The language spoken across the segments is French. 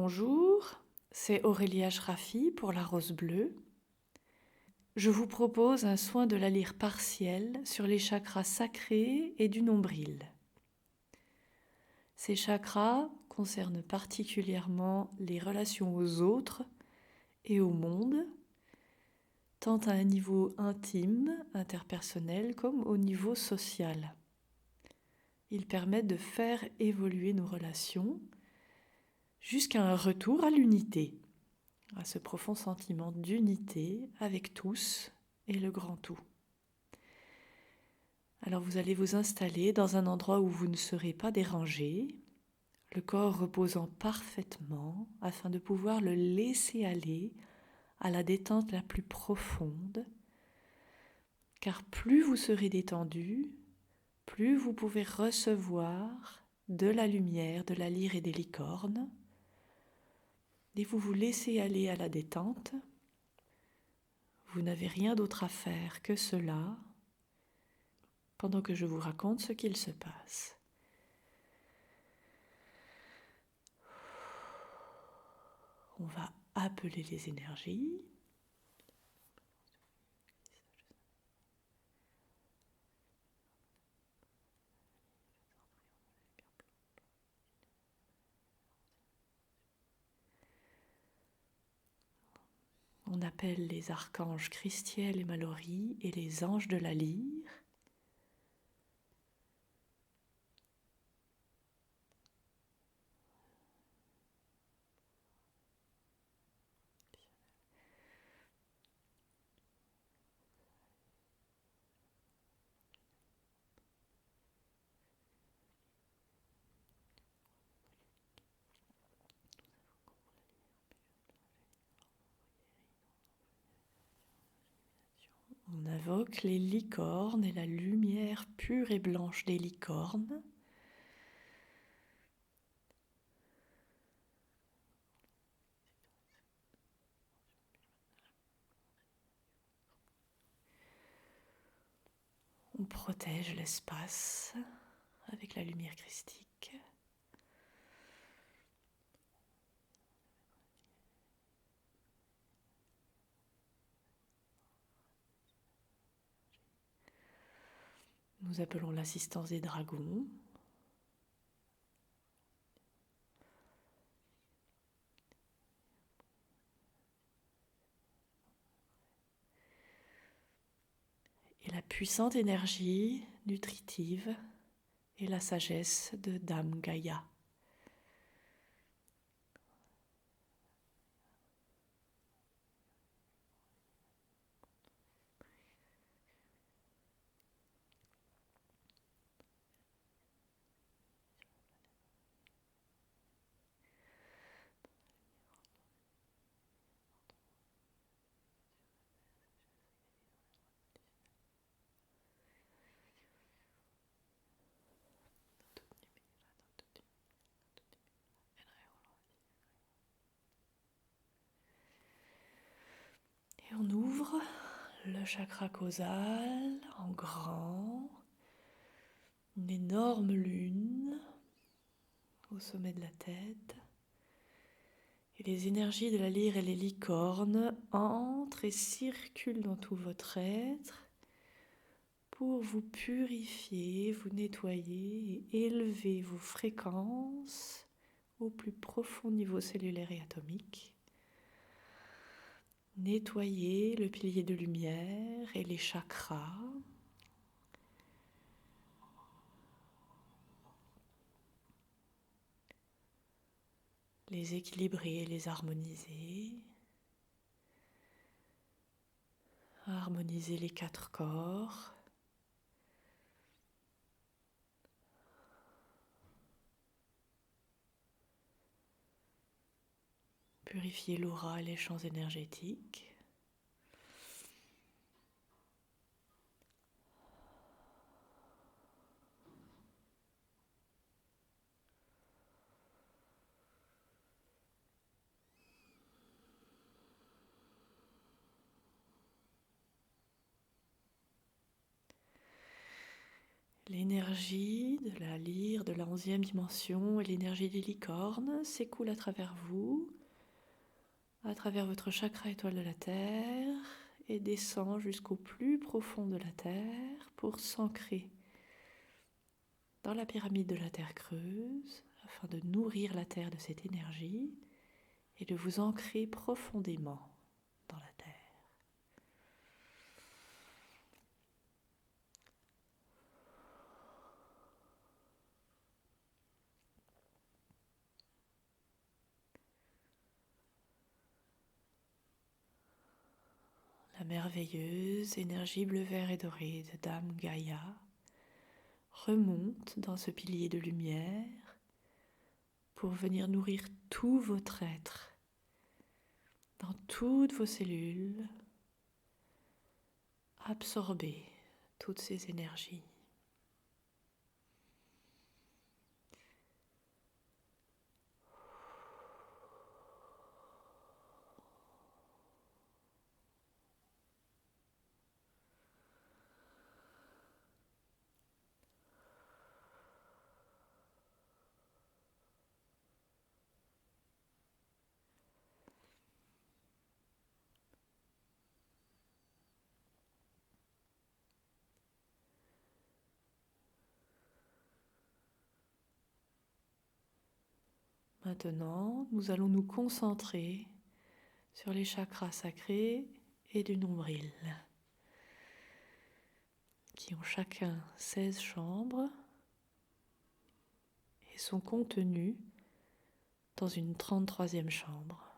bonjour, c'est Aurélia Shrafi pour la Rose Bleue. Je vous propose un soin de la lyre partielle sur les chakras sacrés et du nombril. Ces chakras concernent particulièrement les relations aux autres et au monde, tant à un niveau intime, interpersonnel, comme au niveau social. Ils permettent de faire évoluer nos relations jusqu'à un retour à l'unité, à ce profond sentiment d'unité avec tous et le grand tout. Alors vous allez vous installer dans un endroit où vous ne serez pas dérangé, le corps reposant parfaitement afin de pouvoir le laisser aller à la détente la plus profonde, car plus vous serez détendu, plus vous pouvez recevoir de la lumière, de la lyre et des licornes, et vous vous laissez aller à la détente. Vous n'avez rien d'autre à faire que cela pendant que je vous raconte ce qu'il se passe. On va appeler les énergies. On appelle les archanges Christiel et Mallory et les anges de la lyre. On invoque les licornes et la lumière pure et blanche des licornes. On protège l'espace avec la lumière christique. Nous appelons l'assistance des dragons. Et la puissante énergie nutritive et la sagesse de Dame Gaïa. Et on ouvre le chakra causal en grand, une énorme lune au sommet de la tête. Et les énergies de la lyre et les licornes entrent et circulent dans tout votre être pour vous purifier, vous nettoyer et élever vos fréquences au plus profond niveau cellulaire et atomique. Nettoyer le pilier de lumière et les chakras. Les équilibrer et les harmoniser. Harmoniser les 4 corps. Purifier l'aura et les champs énergétiques. L'énergie de la lyre, de la 11e dimension et l'énergie des licornes s'écoulent à travers vous, à travers votre chakra étoile de la Terre et descend jusqu'au plus profond de la Terre pour s'ancrer dans la pyramide de la Terre creuse afin de nourrir la Terre de cette énergie et de vous ancrer profondément dans la Terre. La merveilleuse énergie bleu, vert et dorée de Dame Gaïa remonte dans ce pilier de lumière pour venir nourrir tout votre être, dans toutes vos cellules, absorber toutes ces énergies. Maintenant, nous allons nous concentrer sur les chakras sacrés et du nombril, qui ont chacun 16 chambres et sont contenus dans une 33e chambre.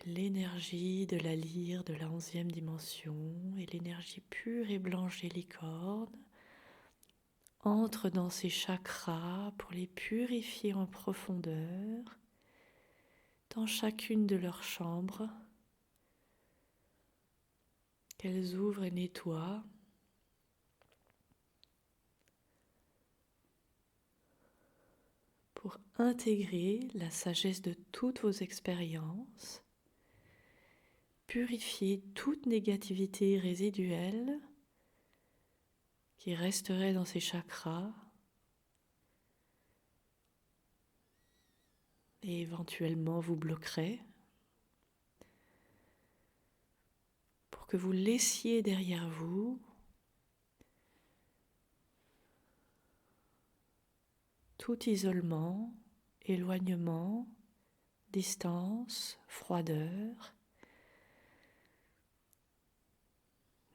L'énergie de la lyre de la 11e dimension et l'énergie pure et blanche des licornes entrent dans ces chakras pour les purifier en profondeur dans chacune de leurs chambres qu'elles ouvrent et nettoient pour intégrer la sagesse de toutes vos expériences, purifier toute négativité résiduelle qui resterait dans ces chakras et éventuellement vous bloquerait, pour que vous laissiez derrière vous tout isolement, éloignement, distance, froideur,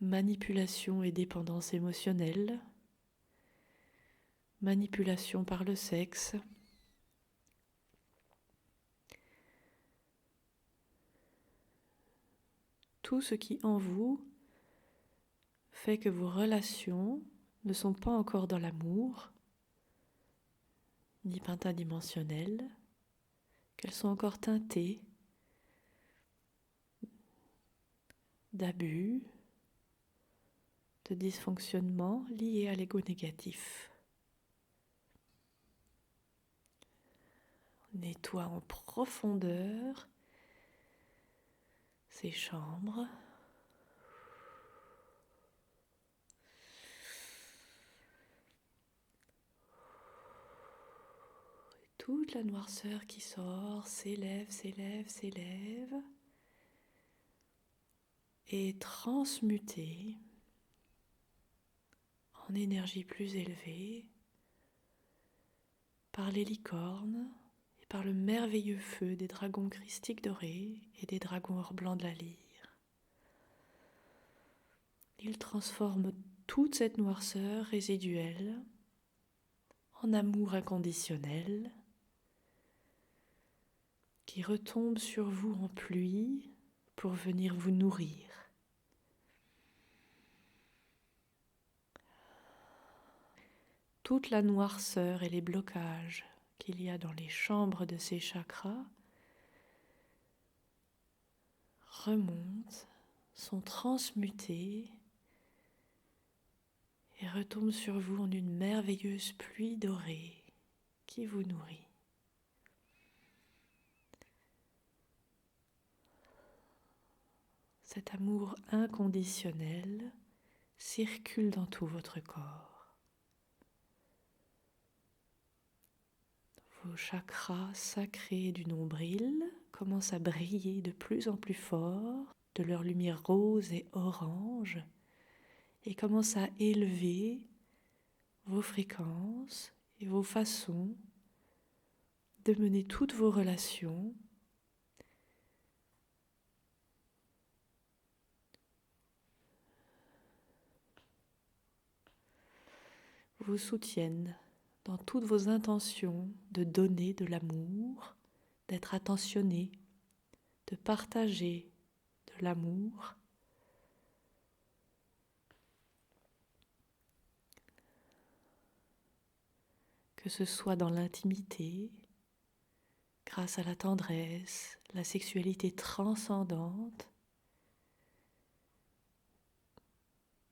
manipulation et dépendance émotionnelle, manipulation par le sexe, tout ce qui en vous fait que vos relations ne sont pas encore dans l'amour, ni pentadimensionnelles, qu'elles sont encore teintées d'abus, de dysfonctionnements liés à l'ego négatif. On nettoie en profondeur ces chambres. Toute la noirceur qui sort s'élève, s'élève, s'élève et est transmutée en énergie plus élevée par les licornes et par le merveilleux feu des dragons christiques dorés et des dragons or blancs de la lyre. Ils transforment toute cette noirceur résiduelle en amour inconditionnel qui retombe sur vous en pluie pour venir vous nourrir. Toute la noirceur et les blocages qu'il y a dans les chambres de ces chakras remontent, sont transmutés et retombent sur vous en une merveilleuse pluie dorée qui vous nourrit. cet amour inconditionnel circule dans tout votre corps. Vos chakras sacrés du nombril commencent à briller de plus en plus fort de leur lumière rose et orange et commencent à élever vos fréquences et vos façons de mener toutes vos relations vous soutiennent dans toutes vos intentions de donner de l'amour, d'être attentionné, de partager de l'amour. Que ce soit dans l'intimité, grâce à la tendresse, la sexualité transcendante,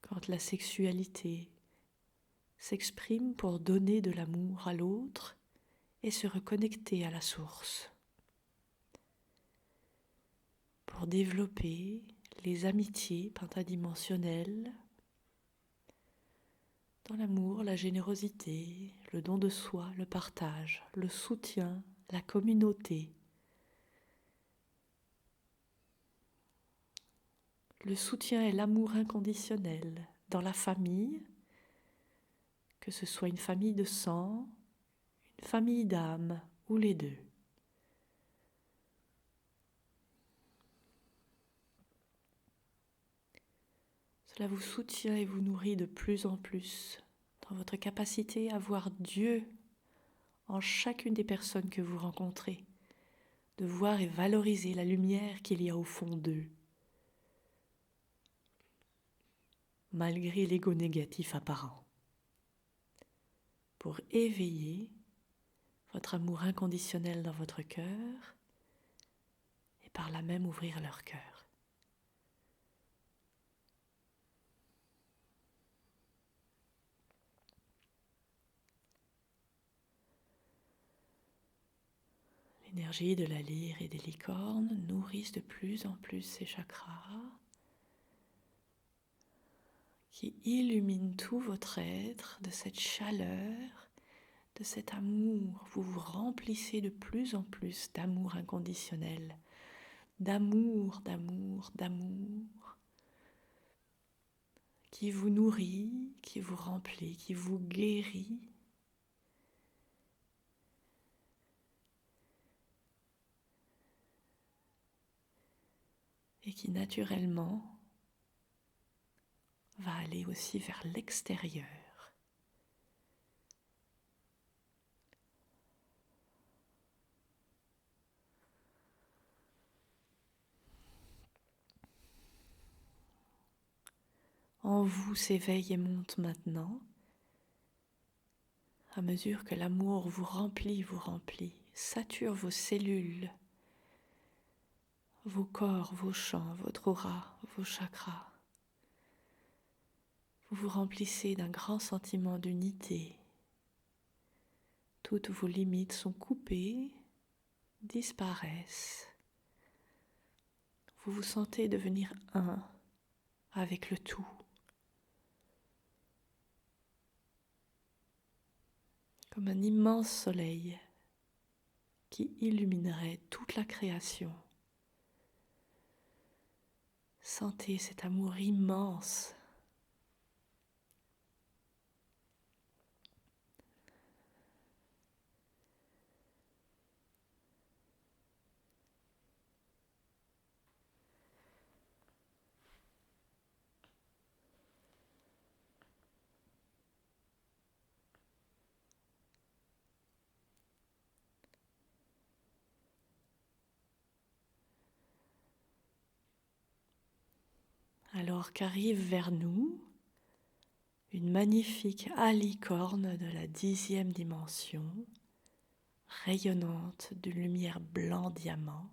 quand la sexualité s'exprime pour donner de l'amour à l'autre et se reconnecter à la source, pour développer les amitiés pentadimensionnelles, dans l'amour, la générosité, le don de soi, le partage, le soutien, la communauté, le soutien et l'amour inconditionnel dans la famille, que ce soit une famille de sang, une famille d'âme ou les deux. Cela vous soutient et vous nourrit de plus en plus dans votre capacité à voir Dieu en chacune des personnes que vous rencontrez, de voir et valoriser la lumière qu'il y a au fond d'eux, malgré l'ego négatif apparent, pour éveiller votre amour inconditionnel dans votre cœur et par là même ouvrir leur cœur. L'énergie de la lyre et des licornes nourrissent de plus en plus ces chakras qui illuminent tout votre être de cette chaleur, de cet amour. Vous vous remplissez de plus en plus d'amour inconditionnel, d'amour, d'amour, d'amour, qui vous nourrit, qui vous remplit, qui vous guérit. Et qui naturellement va aller aussi vers l'extérieur. En vous s'éveille et monte maintenant, à mesure que l'amour vous remplit, sature vos cellules, vos corps, vos champs, votre aura, vos chakras. Vous vous remplissez d'un grand sentiment d'unité. Toutes vos limites sont coupées, disparaissent. Vous vous sentez devenir un avec le tout. Comme un immense soleil qui illuminerait toute la création. Sentez cet amour immense. Alors qu'arrive vers nous une magnifique alicorne de la 10e dimension, rayonnante d'une lumière blanc diamant.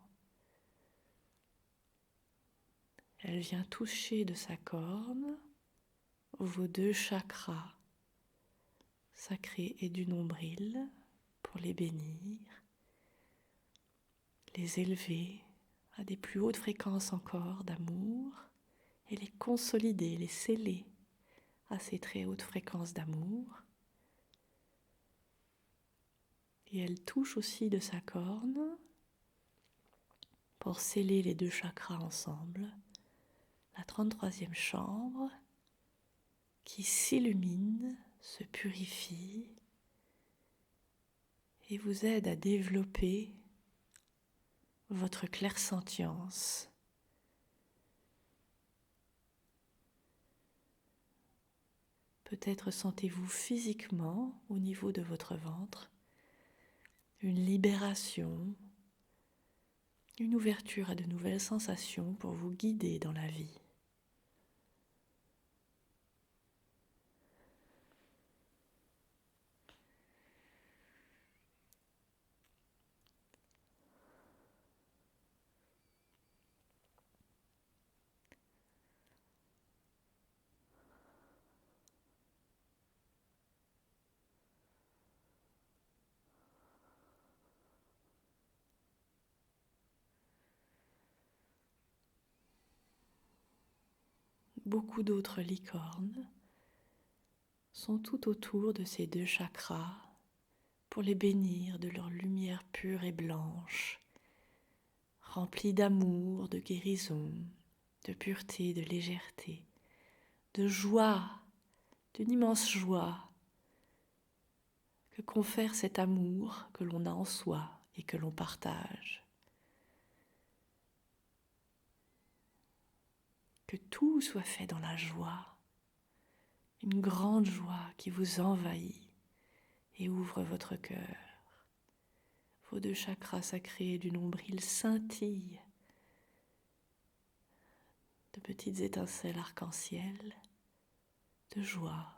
Elle vient toucher de sa corne vos 2 chakras sacrés et du nombril pour les bénir, les élever à des plus hautes fréquences encore d'amour et les consolider, les sceller à ces très hautes fréquences d'amour. Et elle touche aussi de sa corne pour sceller les deux chakras ensemble, la 33e chambre qui s'illumine, se purifie et vous aide à développer votre clairsentience. Peut-être sentez-vous physiquement, au niveau de votre ventre, une libération, une ouverture à de nouvelles sensations pour vous guider dans la vie. Beaucoup d'autres licornes sont tout autour de ces deux chakras pour les bénir de leur lumière pure et blanche, remplie d'amour, de guérison, de pureté, de légèreté, de joie, d'une immense joie que confère cet amour que l'on a en soi et que l'on partage. Que tout soit fait dans la joie, une grande joie qui vous envahit et ouvre votre cœur. Vos deux chakras sacrés du nombril scintillent de petites étincelles arc-en-ciel, de joie,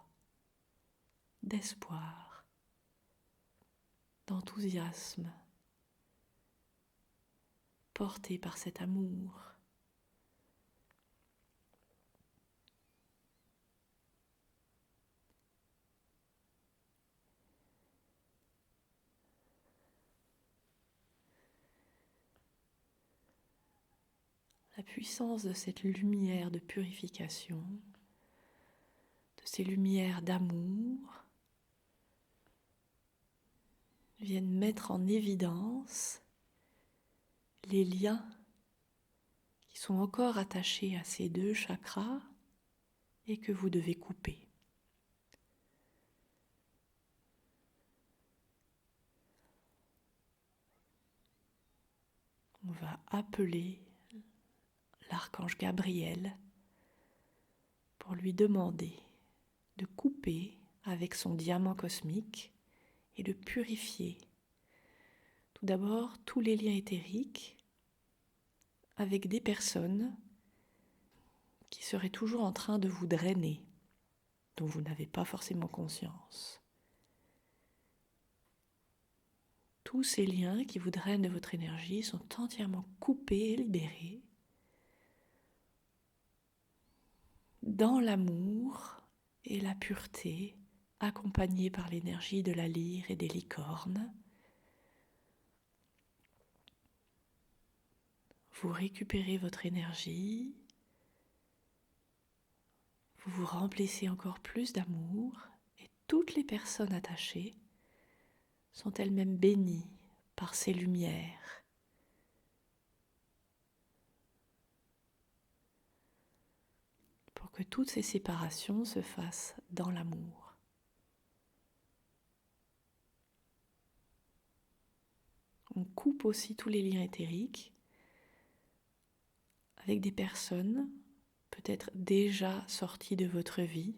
d'espoir, d'enthousiasme, portés par cet amour. La puissance de cette lumière de purification, de ces lumières d'amour, viennent mettre en évidence les liens qui sont encore attachés à ces deux chakras et que vous devez couper. On va appeler l'archange Gabriel pour lui demander de couper avec son diamant cosmique et de purifier tout d'abord tous les liens éthériques avec des personnes qui seraient toujours en train de vous drainer, dont vous n'avez pas forcément conscience. Tous ces liens qui vous drainent de votre énergie sont entièrement coupés et libérés dans l'amour et la pureté, accompagnés par l'énergie de la lyre et des licornes. Vous récupérez votre énergie, vous vous remplissez encore plus d'amour et toutes les personnes attachées sont elles-mêmes bénies par ces lumières. Pour que toutes ces séparations se fassent dans l'amour. On coupe aussi tous les liens éthériques avec des personnes peut-être déjà sorties de votre vie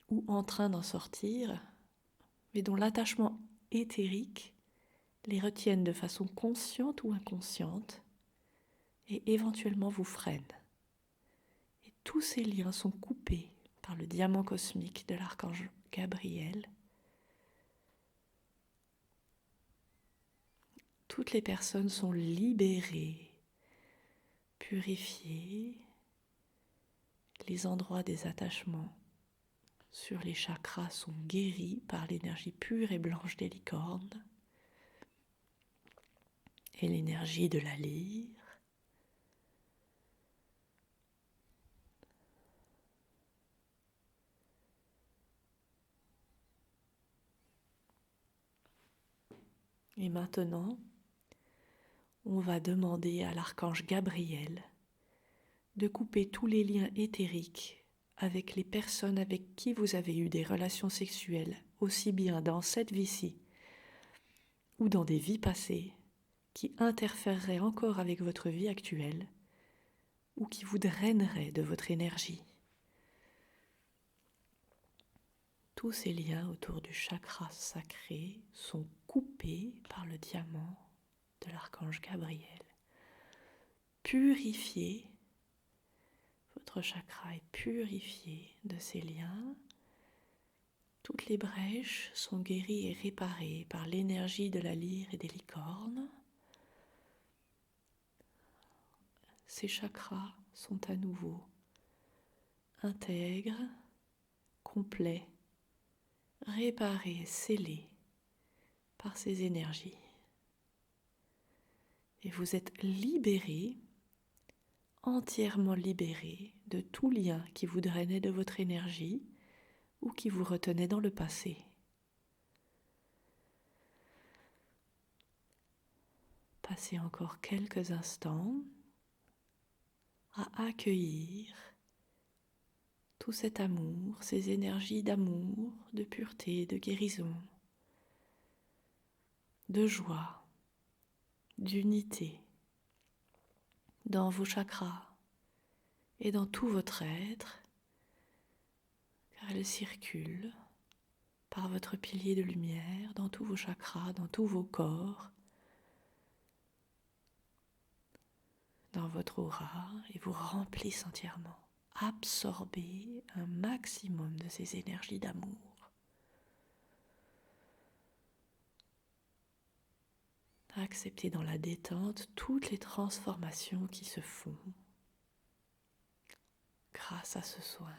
ou en train d'en sortir, mais dont l'attachement éthérique les retiennent de façon consciente ou inconsciente et éventuellement vous freine. Et tous ces liens sont coupés par le diamant cosmique de l'archange Gabriel. Toutes les personnes sont libérées, purifiées, les endroits des attachements sur les chakras sont guéris par l'énergie pure et blanche des licornes. et l'énergie de la lyre. Et maintenant, on va demander à l'archange Gabriel de couper tous les liens éthériques avec les personnes avec qui vous avez eu des relations sexuelles, aussi bien dans cette vie-ci ou dans des vies passées, qui interféreraient encore avec votre vie actuelle ou qui vous draineraient de votre énergie. Tous ces liens autour du chakra sacré sont coupés par le diamant de l'archange Gabriel. Purifié, votre chakra est purifié de ces liens. Toutes les brèches sont guéries et réparées par l'énergie de la lyre et des licornes. Ces chakras sont à nouveau intègres, complets, réparés, scellés par ces énergies. Et vous êtes libérés, entièrement libérés de tout lien qui vous drainait de votre énergie ou qui vous retenait dans le passé. Passez encore quelques instants à accueillir tout cet amour, ces énergies d'amour, de pureté, de guérison, de joie, d'unité dans vos chakras et dans tout votre être, car elles circulent par votre pilier de lumière dans tous vos chakras, dans tous vos corps, dans votre aura et vous remplissent entièrement. Absorbez un maximum de ces énergies d'amour. Acceptez dans la détente toutes les transformations qui se font grâce à ce soin.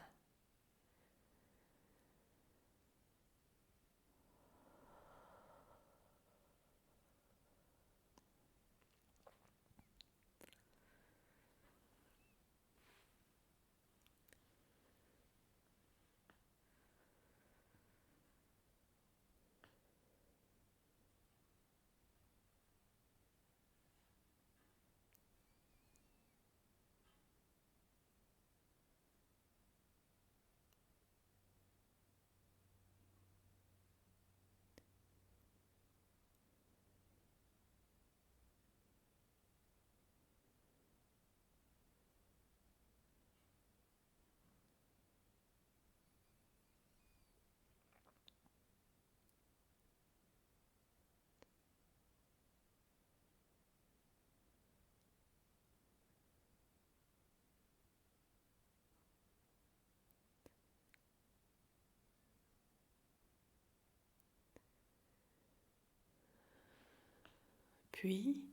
Puis,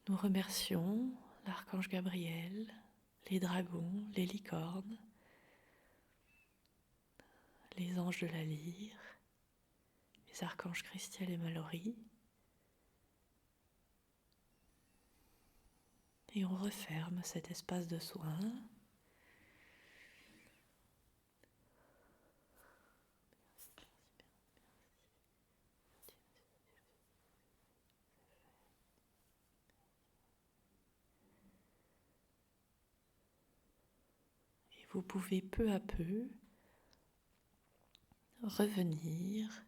nous remercions l'archange Gabriel, les dragons, les licornes, les anges de la lyre, les archanges Christiel et Mallory. Et on referme cet espace de soins. Et vous pouvez peu à peu revenir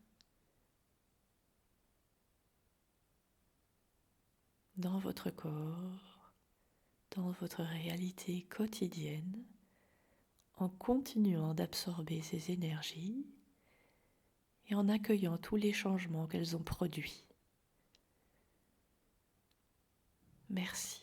dans votre corps, dans votre réalité quotidienne, en continuant d'absorber ces énergies et en accueillant tous les changements qu'elles ont produits. Merci.